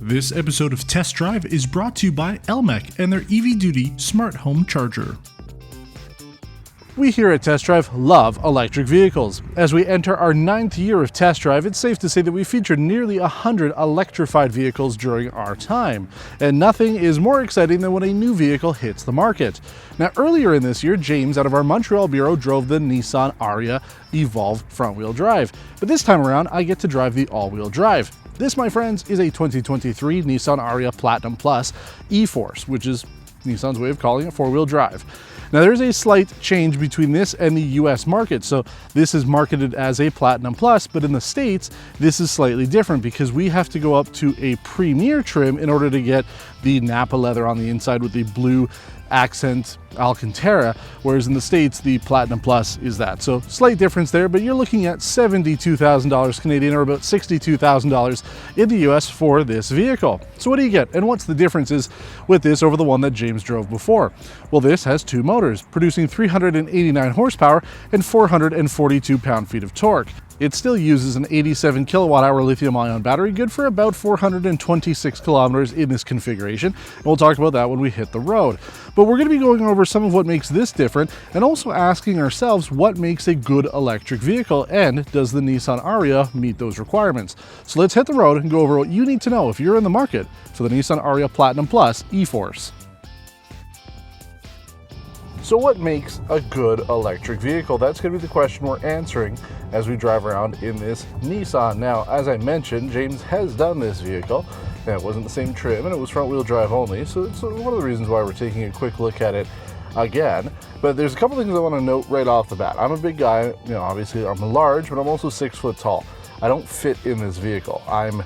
This episode of Test Drive is brought to you by Elmec and their EV Duty Smart Home Charger. We here at Test Drive love electric vehicles. As we enter our 9th year of Test Drive, it's safe to say that we've featured nearly 100 electrified vehicles during our time. And nothing is more exciting than when a new vehicle hits the market. Now, earlier in this year, James out of our Montreal bureau drove the Nissan ARIYA Evolve front-wheel drive. But this time around, I get to drive the all-wheel drive. This, my friends, is a 2023 Nissan ARIYA Platinum Plus e-4ORCE, which is Nissan's way of calling it four-wheel drive. Now, there's a slight change between this and the US market. So this is marketed as a Platinum Plus, but in the States, this is slightly different because we have to go up to a Premier trim in order to get the Napa leather on the inside with the blue accent Alcantara, whereas in the States, the Platinum Plus is that. So slight difference there, but you're looking at $72,000 Canadian or about $62,000 in the US for this vehicle. So what do you get? And what's the differences with this over the one that James drove before? Well, this has two motors, producing 389 horsepower and 442 pound-feet of torque. It still uses an 87 kilowatt-hour lithium-ion battery, good for about 426 kilometers in this configuration. And we'll talk about that when we hit the road. But we're going to be going over some of what makes this different and also asking ourselves what makes a good electric vehicle and does the Nissan ARIYA meet those requirements. So let's hit the road and go over what you need to know if you're in the market for the Nissan ARIYA Platinum Plus e-4ORCE. So what makes a good electric vehicle? That's going to be the question we're answering as we drive around in this Nissan. Now, as I mentioned, James has done this vehicle. Now, it wasn't the same trim and it was front wheel drive only. So it's one of the reasons why we're taking a quick look at it again. But there's a couple things I want to note right off the bat. I'm a big guy, you know, obviously I'm large, but I'm also 6 foot tall. I don't fit in this vehicle. I'm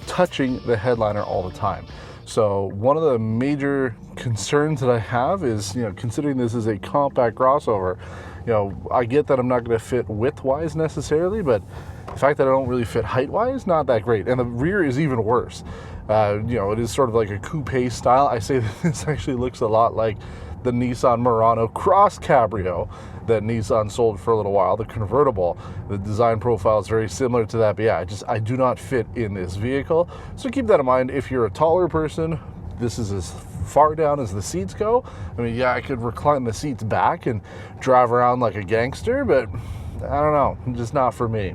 touching the headliner all the time. So one of the major concerns that I have is, you know, considering this is a compact crossover, you know, I get that I'm not going to fit width-wise necessarily, but the fact that I don't really fit height-wise, not that great. And the rear is even worse. You know, it is sort of like a coupe style. I say that this actually looks a lot like the Nissan Murano Cross Cabrio that Nissan sold for a little while, the convertible. The design profile is very similar to that, but yeah, I do not fit in this vehicle. So keep that in mind. If you're a taller person, this is as far down as the seats go. I mean, yeah, I could recline the seats back and drive around like a gangster, but I don't know, just not for me.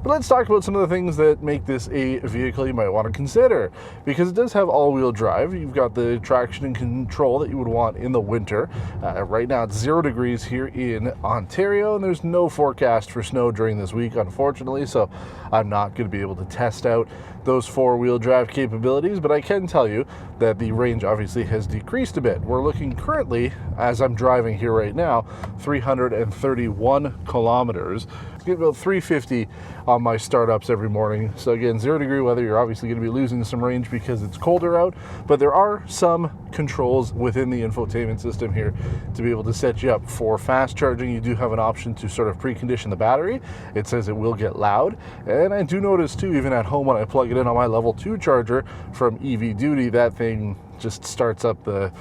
But let's talk about some of the things that make this a vehicle you might want to consider, because it does have all-wheel drive. You've got the traction and control that you would want in the winter. Right now it's 0 degrees here in Ontario, and there's no forecast for snow during this week, unfortunately, so I'm not going to be able to test out those four-wheel drive capabilities, but I can tell you that the range obviously has decreased a bit. We're looking currently, as I'm driving here right now, 331 kilometers. I get about 350 on my startups every morning. So again, 0 degree weather, you're obviously going to be losing some range because it's colder out, but there are some controls within the infotainment system here to be able to set you up for fast charging. You do have an option to sort of precondition the battery. It says it will get loud, and I do notice too, even at home when I plug it in on my level 2 charger from EV Duty, that thing just starts up the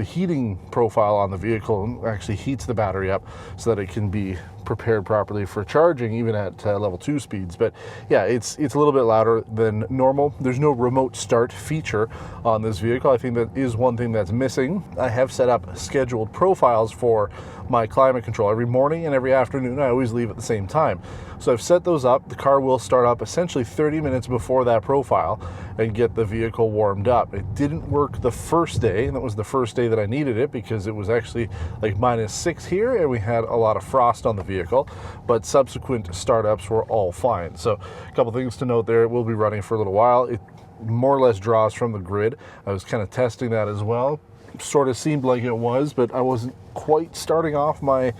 heating profile on the vehicle and actually heats the battery up so that it can be prepared properly for charging even at level 2 speeds. But yeah, it's a little bit louder than normal. There's no remote start feature on this vehicle. I think that is one thing that's missing. I have set up scheduled profiles for my climate control every morning and every afternoon. I always leave at the same time. So I've set those up. The car will start up essentially 30 minutes before that profile and get the vehicle warmed up. It didn't work the first day, and that was the first day that I needed it because it was actually like -6 here and we had a lot of frost on the vehicle, but subsequent startups were all fine. So a couple things to note there. It will be running for a little while. It more or less draws from the grid. I was kind of testing that as well. Sort of seemed like it was, but I wasn't quite starting off my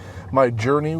journey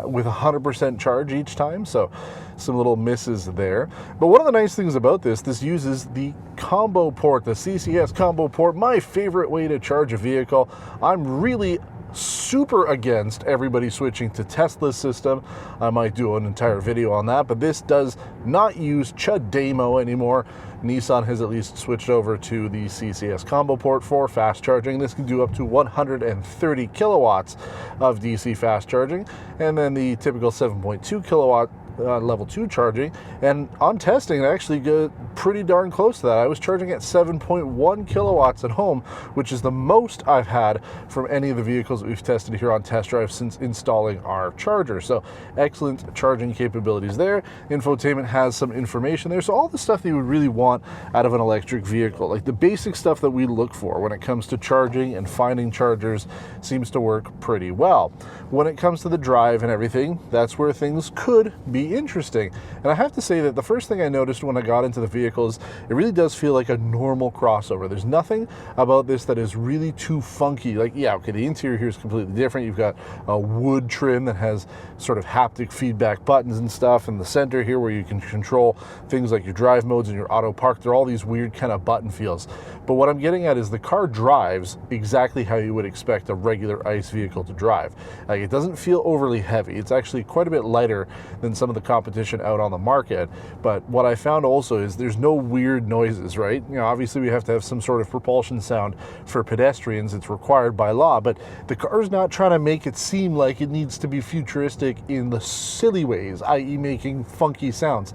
with 100% charge each time, so some little misses there. But one of the nice things about this uses the combo port, the CCS combo port, my favorite way to charge a vehicle. I'm really super against everybody switching to Tesla's system. I might do an entire video on that, but this does not use CHAdeMO anymore. Nissan has at least switched over to the CCS combo port for fast charging. This can do up to 130 kilowatts of DC fast charging, and then the typical 7.2 kilowatt level 2 charging, and on testing, I actually got pretty darn close to that. I was charging at 7.1 kilowatts at home, which is the most I've had from any of the vehicles that we've tested here on Test Drive since installing our charger. So excellent charging capabilities there. Infotainment has some information there, so all the stuff that you would really want out of an electric vehicle, like the basic stuff that we look for when it comes to charging and finding chargers, seems to work pretty well. When it comes to the drive and everything, that's where things could be interesting. And I have to say that the first thing I noticed when I got into the vehicle is it really does feel like a normal crossover. There's nothing about this that is really too funky. Like, yeah, okay, the interior here is completely different. You've got a wood trim that has sort of haptic feedback buttons and stuff in the center here where you can control things like your drive modes and your auto park. They're all these weird kind of button feels. But what I'm getting at is the car drives exactly how you would expect a regular ICE vehicle to drive. Like, it doesn't feel overly heavy. It's actually quite a bit lighter than some of the competition out on the market. But what I found also is there's no weird noises, right? You know, obviously we have to have some sort of propulsion sound for pedestrians. It's required by law, but the car's not trying to make it seem like it needs to be futuristic in the silly ways, i.e. making funky sounds.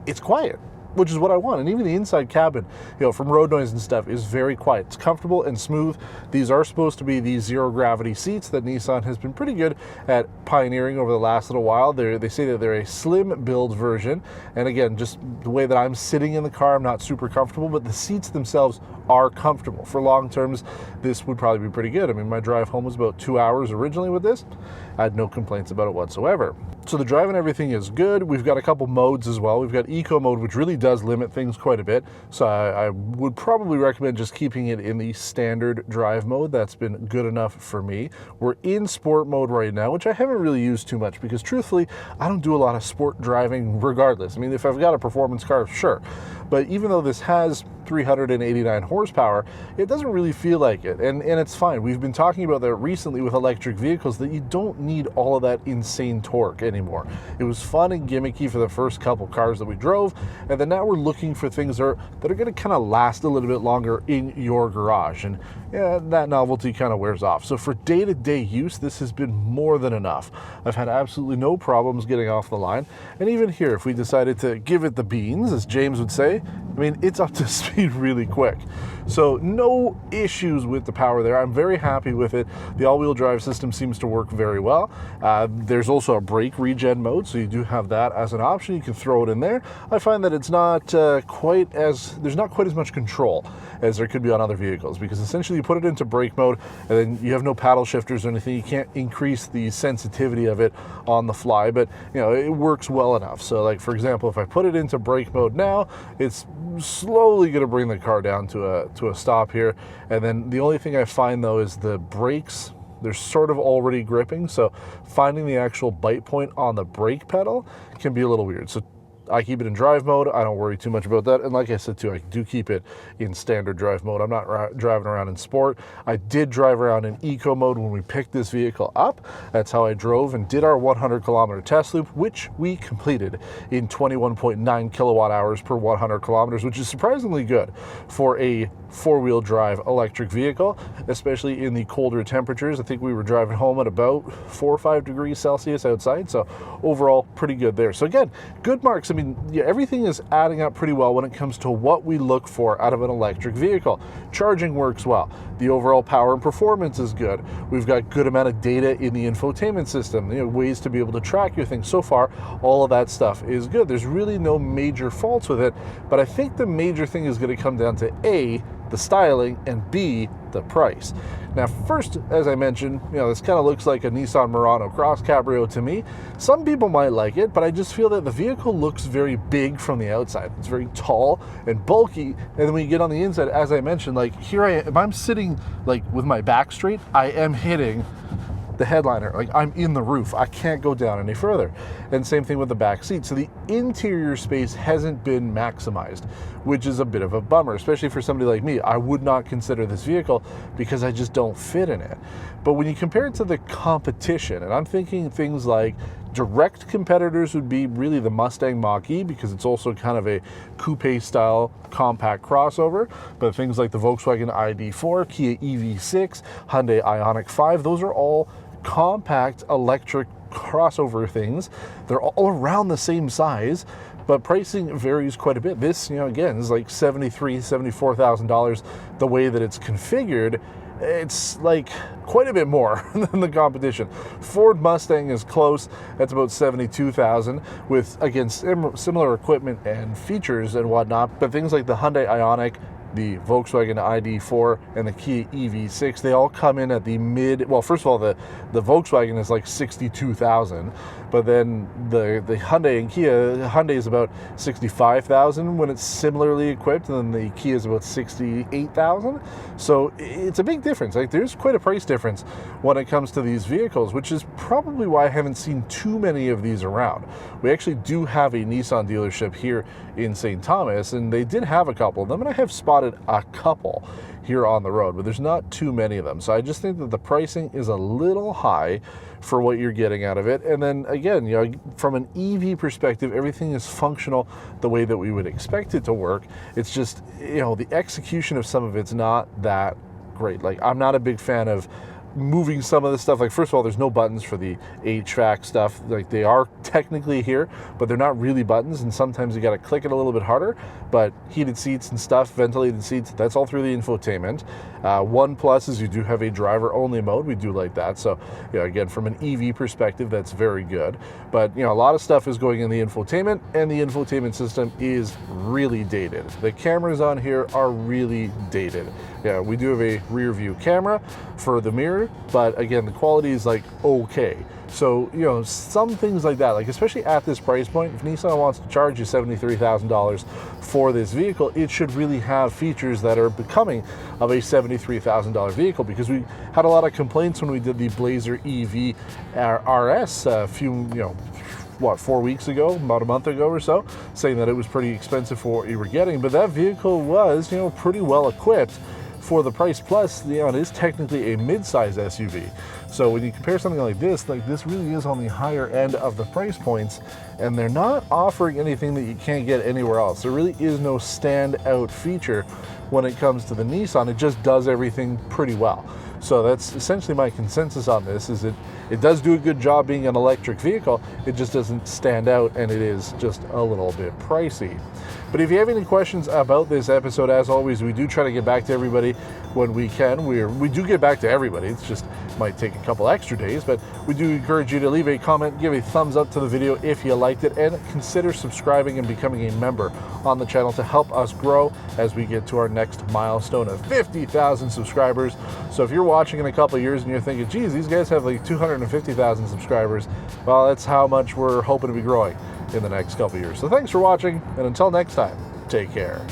It's quiet, which is what I want. And even the inside cabin, you know, from road noise and stuff, is very quiet. It's comfortable and smooth. These are supposed to be the zero gravity seats that Nissan has been pretty good at pioneering over the last little while. They say that they're a slim build version. And again, just the way that I'm sitting in the car, I'm not super comfortable, but the seats themselves are comfortable. For long terms, this would probably be pretty good. I mean, my drive home was about 2 hours originally with this. I had no complaints about it whatsoever. So the drive and everything is good. We've got a couple modes as well. We've got eco mode, which really does limit things quite a bit. So I would probably recommend just keeping it in the standard drive mode. That's been good enough for me. We're in sport mode right now, which I haven't really used too much because truthfully, I don't do a lot of sport driving regardless. I mean, if I've got a performance car, sure. But even though this has 389 horsepower, it doesn't really feel like it. And it's fine. We've been talking about that recently with electric vehicles, that you don't need all of that insane torque anymore. It was fun and gimmicky for the first couple cars that we drove, and then now we're looking for things that are going to kind of last a little bit longer in your garage. And yeah, that novelty kind of wears off. So for day-to-day use, this has been more than enough. I've had absolutely no problems getting off the line. And even here, if we decided to give it the beans, as James would say, I mean, it's up to speed really quick. So no issues with the power there. I'm very happy with it. The all-wheel drive system seems to work very well. There's also a brake regen mode, so you do have that as an option. You can throw it in there. I find that it's not there's not quite as much control as there could be on other vehicles, because essentially you put it into brake mode and then you have no paddle shifters or anything. You can't increase the sensitivity of it on the fly, but you know, it works well enough. So like, for example, if I put it into brake mode now, it's slowly going to bring the car down to a stop here. And then the only thing I find though is the brakes, they're sort of already gripping, so finding the actual bite point on the brake pedal can be a little weird. So I keep it in drive mode. I don't worry too much about that. And like I said too, I do keep it in standard drive mode. I'm not driving around in sport. I did drive around in eco mode when we picked this vehicle up. That's how I drove and did our 100-kilometer test loop, which we completed in 21.9 kilowatt hours per 100 kilometers, which is surprisingly good for a four-wheel drive electric vehicle, especially in the colder temperatures. I think we were driving home at about 4 or 5 degrees Celsius outside, so overall pretty good there. So again, good marks. I mean, yeah, everything is adding up pretty well when it comes to what we look for out of an electric vehicle. Charging works well. The overall power and performance is good. We've got good amount of data in the infotainment system, you know, ways to be able to track your things. So far, all of that stuff is good. There's really no major faults with it, but I think the major thing is going to come down to A, the styling, and B, the price. Now, first, as I mentioned, you know, this kind of looks like a Nissan Murano Cross Cabrio to me. Some people might like it, but I just feel that the vehicle looks very big from the outside. It's very tall and bulky, and then when you get on the inside, as I mentioned, like here I am, if I'm sitting like with my back straight, I am hitting the headliner, like I'm in the roof. I can't go down any further. And same thing with the back seat. So the interior space hasn't been maximized, which is a bit of a bummer, especially for somebody like me. I would not consider this vehicle because I just don't fit in it. But when you compare it to the competition, and I'm thinking things like direct competitors would be really the Mustang Mach-E, because it's also kind of a coupe style compact crossover. But things like the Volkswagen ID4, Kia EV6, Hyundai Ioniq 5, those are all compact electric crossover things. They're all around the same size, but pricing varies quite a bit. This, again, is like $73,000, $74,000 the way that it's configured. It's like quite a bit more than the competition. Ford Mustang is close. That's about $72,000 with, again, similar equipment and features and whatnot. But things like the Hyundai Ioniq, the Volkswagen ID4, and the Kia EV6, they all come in at the mid. Well, first of all, the Volkswagen is like $62,000, but then the Hyundai and Kia, Hyundai is about $65,000 when it's similarly equipped, and then the Kia is about $68,000. So it's a big difference. Like, there's quite a price difference when it comes to these vehicles, which is probably why I haven't seen too many of these around. We actually do have a Nissan dealership here in St. Thomas, and they did have a couple of them, and I have spotted a couple here on the road, but there's not too many of them. So I just think that the pricing is a little high for what you're getting out of it. And then again, from an EV perspective, everything is functional the way that we would expect it to work. It's just, the execution of some of it's not that great. Like, I'm not a big fan of moving some of the stuff. Like, first of all, there's no buttons for the HVAC stuff. Like, they are technically here, but they're not really buttons, and sometimes you got to click it a little bit harder. But heated seats and stuff, ventilated seats, that's all through the infotainment. One plus is you do have a driver only mode. We do like that. So again, from an EV perspective, that's very good. But a lot of stuff is going in the infotainment, and the infotainment system is really dated. The cameras on here are really dated. Yeah, we do have a rear view camera for the mirror, but again, the quality is like okay. So, some things like that, like especially at this price point, if Nissan wants to charge you $73,000 for this vehicle, it should really have features that are becoming of a $73,000 vehicle, because we had a lot of complaints when we did the Blazer EV RS a few, 4 weeks ago, about a month ago or so, saying that it was pretty expensive for what you were getting. But that vehicle was, pretty well equipped for the price. Plus, it is technically a mid-size SUV. So when you compare something like this really is on the higher end of the price points, and they're not offering anything that you can't get anywhere else. There really is no standout feature when it comes to the Nissan. It just does everything pretty well. So that's essentially my consensus on this, is it does do a good job being an electric vehicle. It just doesn't stand out, and it is just a little bit pricey. But if you have any questions about this episode, as always, we do try to get back to everybody when we can. We do get back to everybody. It's just might take a couple extra days, but we do encourage you to leave a comment, give a thumbs up to the video if you liked it, and consider subscribing and becoming a member on the channel to help us grow as we get to our next milestone of 50,000 subscribers. So if you're watching in a couple of years and you're thinking, geez, these guys have like 250,000 subscribers, well, that's how much we're hoping to be growing in the next couple of years. So thanks for watching, and until next time, take care.